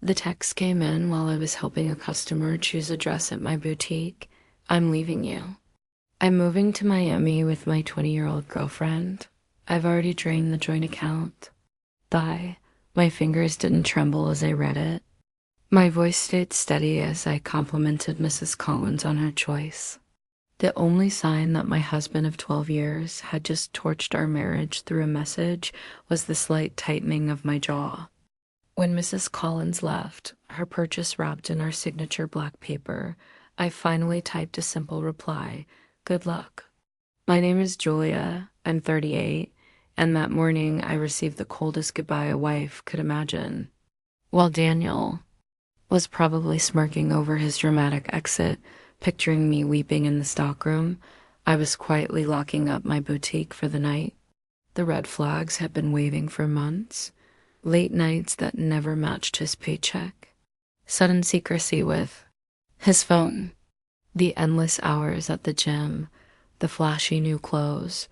The text came in while I was helping a customer choose a dress at my boutique. I'm leaving you. I'm moving to Miami with my 20-year-old girlfriend. I've already drained the joint account. Bye. My fingers didn't tremble as I read it. My voice stayed steady as I complimented Mrs. Collins on her choice. The only sign that my husband of 12 years had just torched our marriage through a message was the slight tightening of my jaw. When Mrs. Collins left, her purchase wrapped in our signature black paper, I finally typed a simple reply, "Good luck." My name is Julia, I'm 38, and that morning I received the coldest goodbye a wife could imagine. While Daniel was probably smirking over his dramatic exit, picturing me weeping in the stockroom, I was quietly locking up my boutique for the night. The red flags had been waving for months. Late nights that never matched his paycheck. Sudden secrecy with his phone. The endless hours at the gym. The flashy new clothes.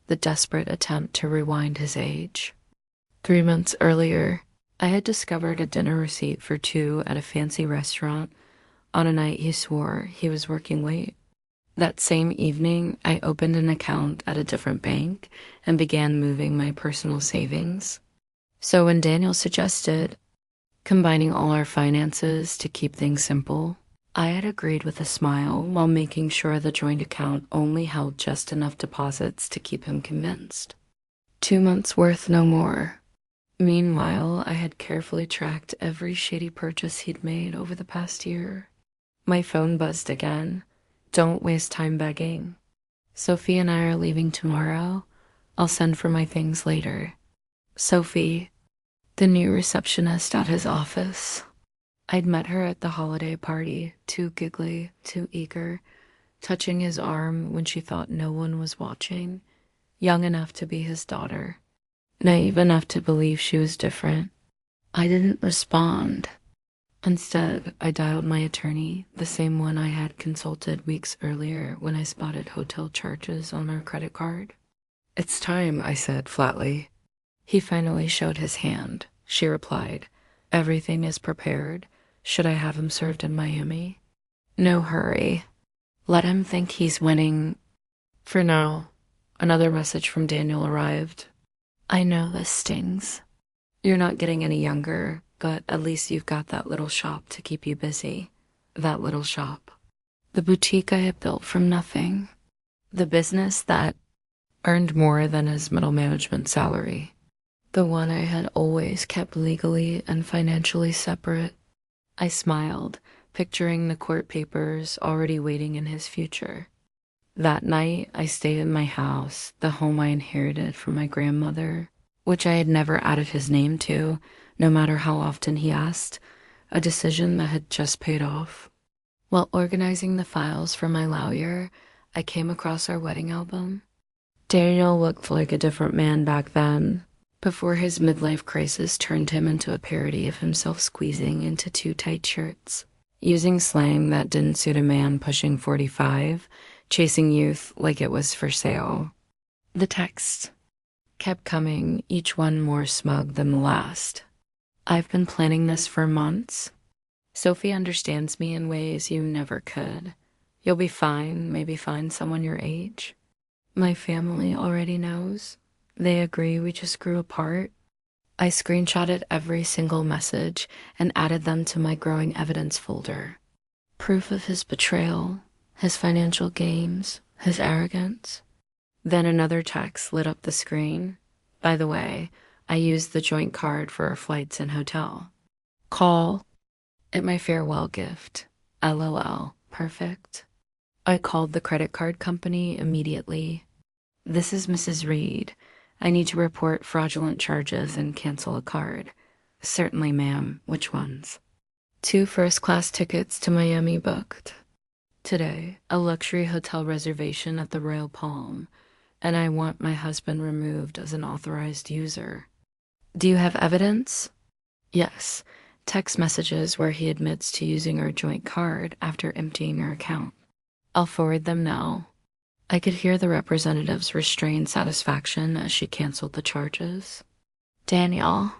The desperate attempt to rewind his age. 3 months earlier, I had discovered a dinner receipt for two at a fancy restaurant on a night he swore he was working late. That same evening, I opened an account at a different bank and began moving my personal savings. So when Daniel suggested combining all our finances to keep things simple, I had agreed with a smile while making sure the joint account only held just enough deposits to keep him convinced. 2 months worth no more. Meanwhile, I had carefully tracked every shady purchase he'd made over the past year. My phone buzzed again. Don't waste time begging. Sophie and I are leaving tomorrow. I'll send for my things later. Sophie, the new receptionist at his office. I'd met her at the holiday party, too giggly, too eager, touching his arm when she thought no one was watching, young enough to be his daughter, naive enough to believe she was different. I didn't respond. Instead, I dialed my attorney, the same one I had consulted weeks earlier when I spotted hotel charges on our credit card. "It's time," I said flatly. He finally showed his hand. She replied, "Everything is prepared. Should I have him served in Miami?" "No hurry. Let him think he's winning for now." Another message from Daniel arrived. "I know this stings. You're not getting any younger, but at least you've got that little shop to keep you busy." That little shop. The boutique I had built from nothing. The business that earned more than his middle management salary. The one I had always kept legally and financially separate. I smiled, picturing the court papers already waiting in his future. That night, I stayed in my house, the home I inherited from my grandmother, which I had never added his name to, no matter how often he asked, a decision that had just paid off. While organizing the files for my lawyer, I came across our wedding album. Daniel looked like a different man back then, before his midlife crisis turned him into a parody of himself squeezing into too tight shirts, using slang that didn't suit a man pushing 45, chasing youth like it was for sale. The texts kept coming, each one more smug than the last. "I've been planning this for months. Sophie understands me in ways you never could. You'll be fine, maybe find someone your age. My family already knows. They agree we just grew apart." I screenshotted every single message and added them to my growing evidence folder. Proof of his betrayal, his financial games, his arrogance. Then another text lit up the screen. "By the way, I used the joint card for our flights and hotel. Call it my farewell gift. LOL. Perfect." I called the credit card company immediately. "This is Mrs. Reed. I need to report fraudulent charges and cancel a card." "Certainly, ma'am. Which ones?" 2 first-class tickets to Miami booked. Today, a luxury hotel reservation at the Royal Palm, and I want my husband removed as an authorized user. "Do you have evidence?" "Yes. Text messages where he admits to using our joint card after emptying our account." "I'll forward them now." I could hear the representative's restrained satisfaction as she canceled the charges. "Daniel,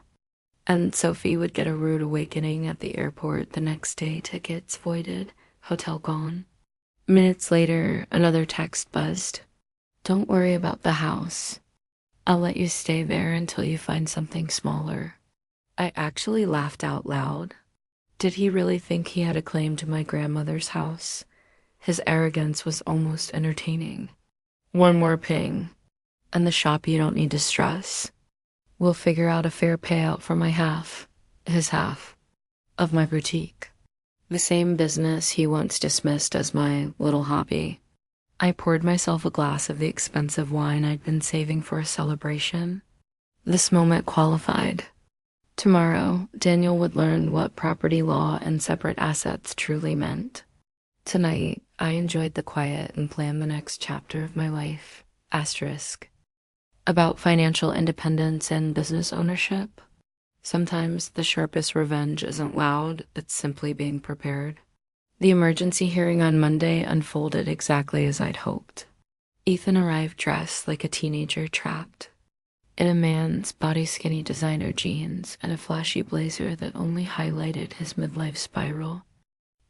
And Sophie would get a rude awakening at the airport the next day, tickets voided, hotel gone. Minutes later, another text buzzed. Don't worry about the house. I'll let you stay there until you find something smaller. I actually laughed out loud. Did he really think he had a claim to my grandmother's house? His arrogance was almost entertaining. One more ping, and the shop you don't need to stress. We'll figure out a fair payout for my half, his half, of my boutique. The same business he once dismissed as my little hobby. I poured myself a glass of the expensive wine I'd been saving for a celebration. This moment qualified. Tomorrow, Daniel would learn what property law and separate assets truly meant. Tonight, I enjoyed the quiet and planned the next chapter of my life. Asterisk. About financial independence and business ownership. Sometimes the sharpest revenge isn't loud, it's simply being prepared. The emergency hearing on Monday unfolded exactly as I'd hoped. Ethan arrived dressed like a teenager trapped, in a man's body-skinny designer jeans and a flashy blazer that only highlighted his midlife spiral.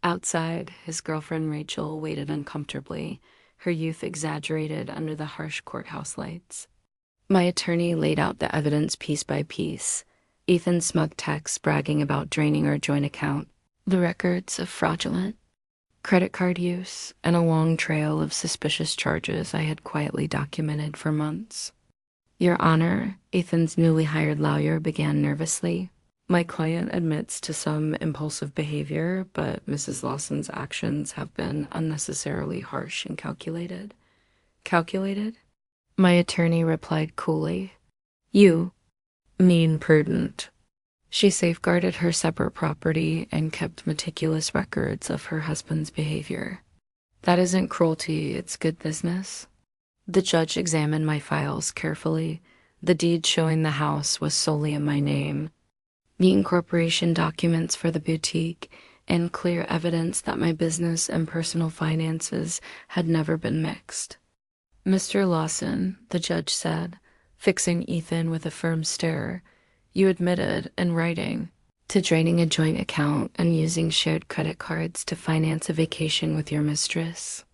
Outside, his girlfriend Rachel waited uncomfortably, her youth exaggerated under the harsh courthouse lights. My attorney laid out the evidence piece by piece, Ethan's smug texts bragging about draining our joint account, the records of fraudulent credit card use, and a long trail of suspicious charges I had quietly documented for months. Your Honor, Ethan's newly hired lawyer began nervously. My client admits to some impulsive behavior, but Mrs. Lawson's actions have been unnecessarily harsh and calculated. Calculated? My attorney replied coolly. You mean prudent. She safeguarded her separate property and kept meticulous records of her husband's behavior. That isn't cruelty, it's good business. The judge examined my files carefully. The deed showing the house was solely in my name. The incorporation documents for the boutique, and clear evidence that my business and personal finances had never been mixed. Mr. Lawson, the judge said, fixing Ethan with a firm stare, you admitted, in writing, to draining a joint account and using shared credit cards to finance a vacation with your mistress.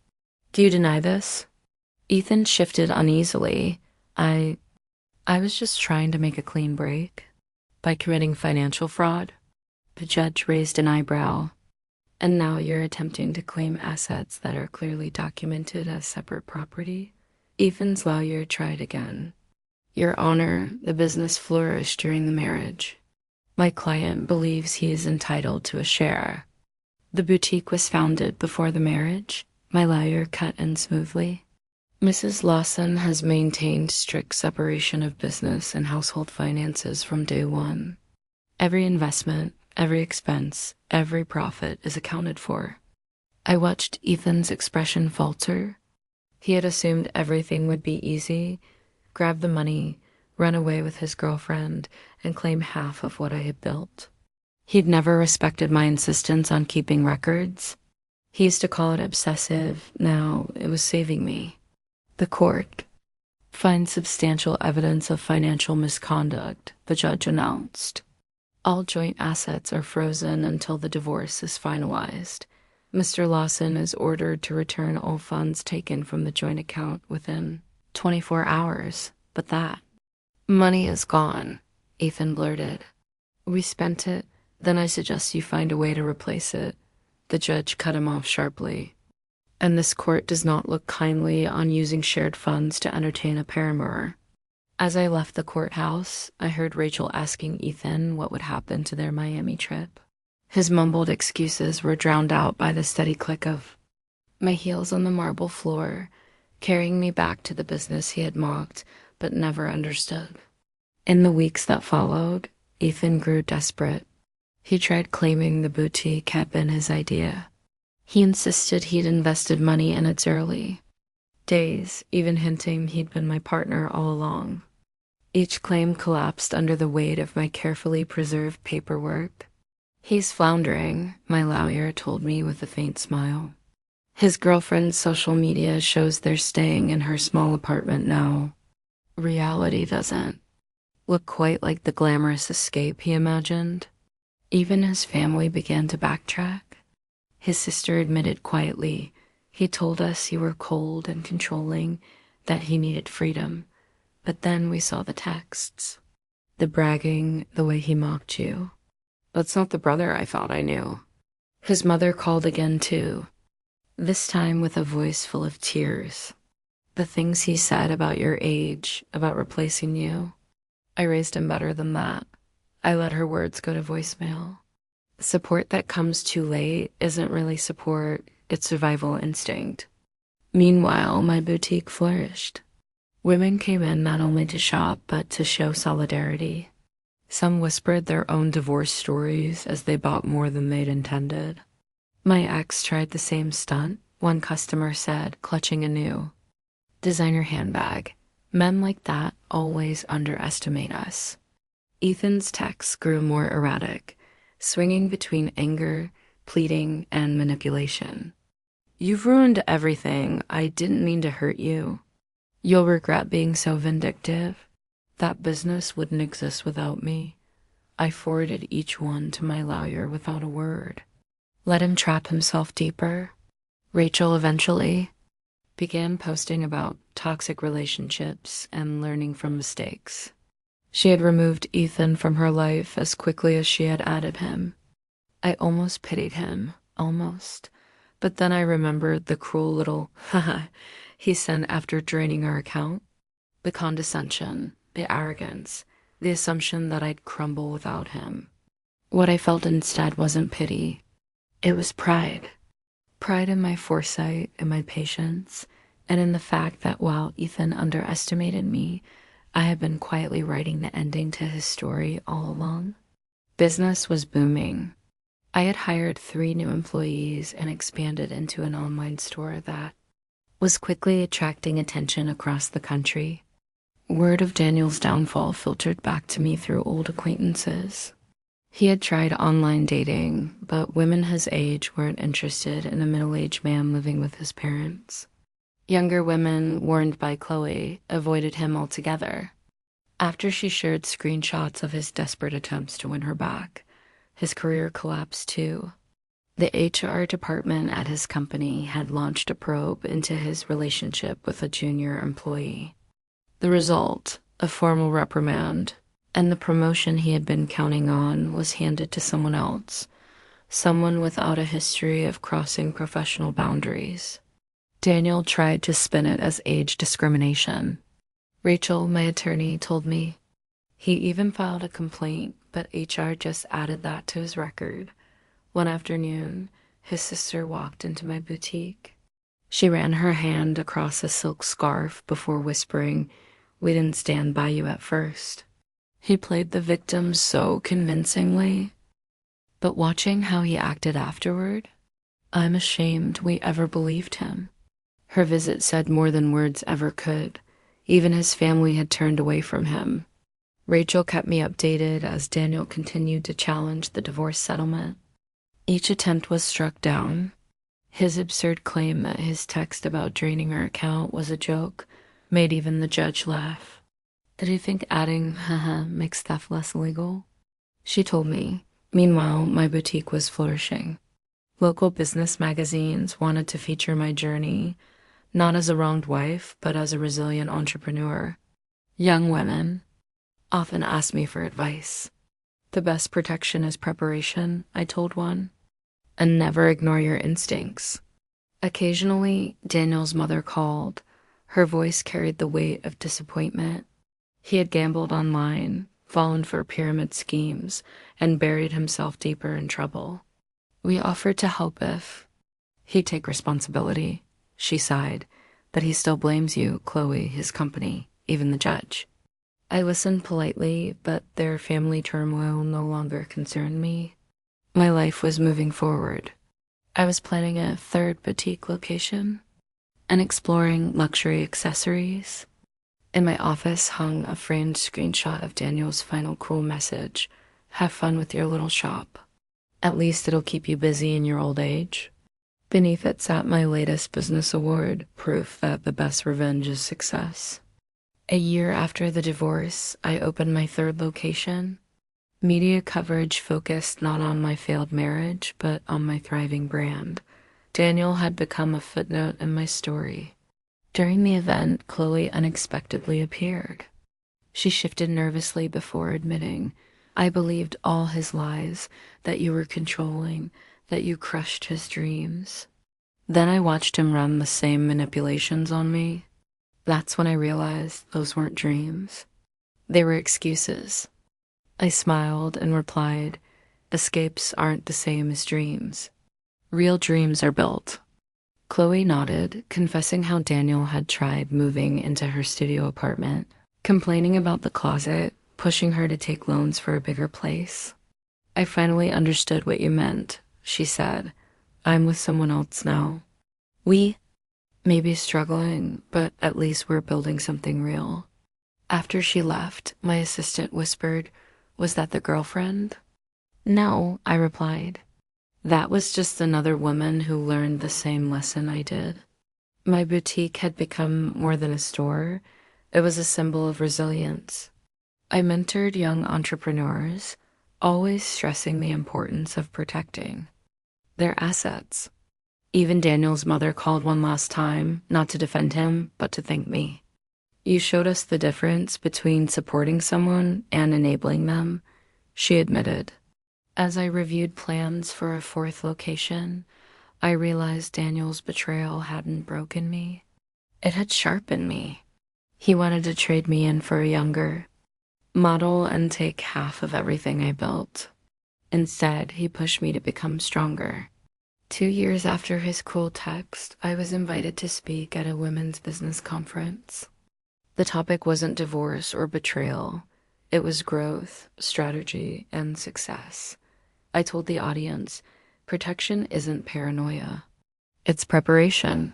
Do you deny this? Ethan shifted uneasily. I was just trying to make a clean break. By committing financial fraud? The judge raised an eyebrow. And now you're attempting to claim assets that are clearly documented as separate property? Ethan's lawyer tried again. Your Honor, the business flourished during the marriage. My client believes he is entitled to a share. The boutique was founded before the marriage, my lawyer cut in smoothly. Mrs. Lawson has maintained strict separation of business and household finances from day one. Every investment, every expense, every profit is accounted for. I watched Ethan's expression falter. He had assumed everything would be easy, grab the money, run away with his girlfriend, and claim half of what I had built. He'd never respected my insistence on keeping records. He used to call it obsessive. Now it was saving me. The court finds substantial evidence of financial misconduct, the judge announced. All joint assets are frozen until the divorce is finalized. Mr. Lawson is ordered to return all funds taken from the joint account within 24 hours, but that money is gone, Ethan blurted. We spent it, then I suggest you find a way to replace it. The judge cut him off sharply. And this court does not look kindly on using shared funds to entertain a paramour. As I left the courthouse, I heard Rachel asking Ethan what would happen to their Miami trip. His mumbled excuses were drowned out by the steady click of my heels on the marble floor, carrying me back to the business he had mocked but never understood. In the weeks that followed, Ethan grew desperate. He tried claiming the boutique had been his idea. He insisted he'd invested money in it early. Days, even hinting he'd been my partner all along. Each claim collapsed under the weight of my carefully preserved paperwork. He's floundering, my lawyer told me with a faint smile. His girlfriend's social media shows they're staying in her small apartment now. Reality doesn't. looked quite like the glamorous escape he imagined. Even his family began to backtrack. His sister admitted quietly, "He told us you were cold and controlling, that he needed freedom." But then we saw the texts. The bragging, the way he mocked you. That's not the brother I thought I knew. His mother called again too, this time with a voice full of tears. The things he said about your age, about replacing you. I raised him better than that. I let her words go to voicemail. Support that comes too late isn't really support, it's survival instinct. Meanwhile, my boutique flourished. Women came in not only to shop, but to show solidarity. Some whispered their own divorce stories as they bought more than they'd intended. My ex tried the same stunt, one customer said, clutching a new designer handbag. Men like that always underestimate us. Ethan's texts grew more erratic, swinging between anger, pleading, and manipulation. "You've ruined everything. I didn't mean to hurt you. You'll regret being so vindictive. That business wouldn't exist without me." I forwarded each one to my lawyer without a word. Let him trap himself deeper. Rachel eventually began posting about toxic relationships and learning from mistakes. She had removed Ethan from her life as quickly as she had added him. I almost pitied him, almost. But then I remembered the cruel little haha he sent after draining our account. The condescension, the arrogance, the assumption that I'd crumble without him. What I felt instead wasn't pity. It was pride. Pride in my foresight, in my patience, and in the fact that while Ethan underestimated me, I had been quietly writing the ending to his story all along. Business was booming. I had hired 3 new employees and expanded into an online store that was quickly attracting attention across the country. Word of Daniel's downfall filtered back to me through old acquaintances. He had tried online dating, but women his age weren't interested in a middle-aged man living with his parents. Younger women, warned by Chloe, avoided him altogether. After she shared screenshots of his desperate attempts to win her back, his career collapsed too. The HR department at his company had launched a probe into his relationship with a junior employee. The result, a formal reprimand, and the promotion he had been counting on was handed to someone else, someone without a history of crossing professional boundaries. Daniel tried to spin it as age discrimination. Rachel, my attorney, told me he even filed a complaint, but HR just added that to his record. One afternoon, his sister walked into my boutique. She ran her hand across a silk scarf before whispering, "We didn't stand by you at first." He played the victim so convincingly, but watching how he acted afterward, I'm ashamed we ever believed him. Her visit said more than words ever could. Even his family had turned away from him. Rachel kept me updated as Daniel continued to challenge the divorce settlement. Each attempt was struck down. His absurd claim that his text about draining her account was a joke made even the judge laugh. Did he think adding haha makes theft less illegal? She told me. Meanwhile, my boutique was flourishing. Local business magazines wanted to feature my journey, not as a wronged wife, but as a resilient entrepreneur. Young women often asked me for advice. The best protection is preparation, I told one, and never ignore your instincts. Occasionally, Daniel's mother called. Her voice carried the weight of disappointment. He had gambled online, fallen for pyramid schemes, and buried himself deeper in trouble. We offered to help if he'd take responsibility. She sighed, but he still blames you, Chloe, his company, even the judge. I listened politely, but their family turmoil no longer concerned me. My life was moving forward. I was planning a 3rd boutique location and exploring luxury accessories. In my office hung a framed screenshot of Daniel's final cruel message, "Have fun with your little shop. At least it'll keep you busy in your old age." Beneath it sat my latest business award, proof that the best revenge is success. A year after the divorce, I opened my third location. Media coverage focused not on my failed marriage, but on my thriving brand. Daniel had become a footnote in my story. During the event, Chloe unexpectedly appeared. She shifted nervously before admitting, "I believed all his lies, that you were controlling, that you crushed his dreams." Then I watched him run the same manipulations on me. That's when I realized those weren't dreams. They were excuses. I smiled and replied, "Escapes aren't the same as dreams. Real dreams are built." Chloe nodded, confessing how Daniel had tried moving into her studio apartment, complaining about the closet, pushing her to take loans for a bigger place. "I finally understood what you meant," she said. "I'm with someone else now. We may be struggling, but at least we're building something real." After she left, my assistant whispered, "Was that the girlfriend?" "No," I replied. "That was just another woman who learned the same lesson I did." My boutique had become more than a store. It was a symbol of resilience. I mentored young entrepreneurs, always stressing the importance of protecting their assets. Even Daniel's mother called one last time, not to defend him, but to thank me. "You showed us the difference between supporting someone and enabling them," she admitted. As I reviewed plans for a fourth location, I realized Daniel's betrayal hadn't broken me. It had sharpened me. He wanted to trade me in for a younger model and take half of everything I built. Instead, he pushed me to become stronger. 2 years after his cruel text, I was invited to speak at a women's business conference. The topic wasn't divorce or betrayal. It was growth, strategy, and success. I told the audience, protection isn't paranoia. It's preparation.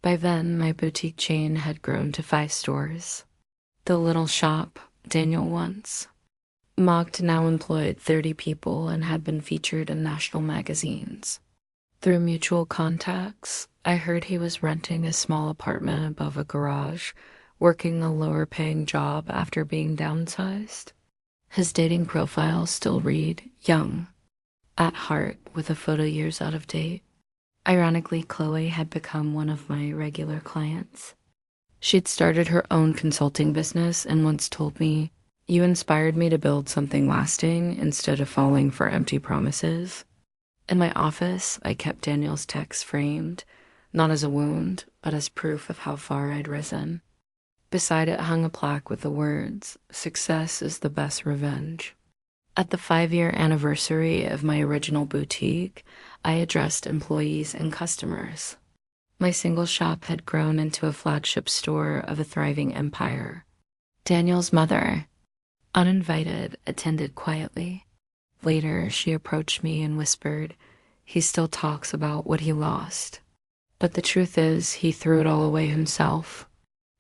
By then, my boutique chain had grown to 5 stores. The little shop Daniel once mocked now employed 30 people and had been featured in national magazines. Through mutual contacts, I heard he was renting a small apartment above a garage, working a lower-paying job after being downsized. His dating profile still read, "Young," at heart, with a photo years out of date. Ironically, Chloe had become one of my regular clients. She'd started her own consulting business and once told me, "You inspired me to build something lasting instead of falling for empty promises." In my office, I kept Daniel's text framed, not as a wound, but as proof of how far I'd risen. Beside it hung a plaque with the words, "Success is the best revenge." At the 5-year anniversary of my original boutique, I addressed employees and customers. My single shop had grown into a flagship store of a thriving empire. Daniel's mother, uninvited, attended quietly. Later, she approached me and whispered, "He still talks about what he lost. But the truth is, he threw it all away himself."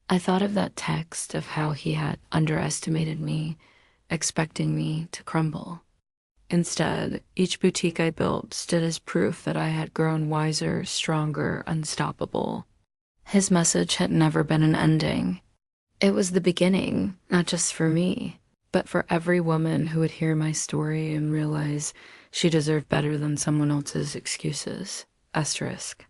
I thought of that text, of how he had underestimated me, expecting me to crumble. Instead, each boutique I built stood as proof that I had grown wiser, stronger, unstoppable. His message had never been an ending. It was the beginning, not just for me, but for every woman who would hear my story and realize she deserved better than someone else's excuses. Asterisk.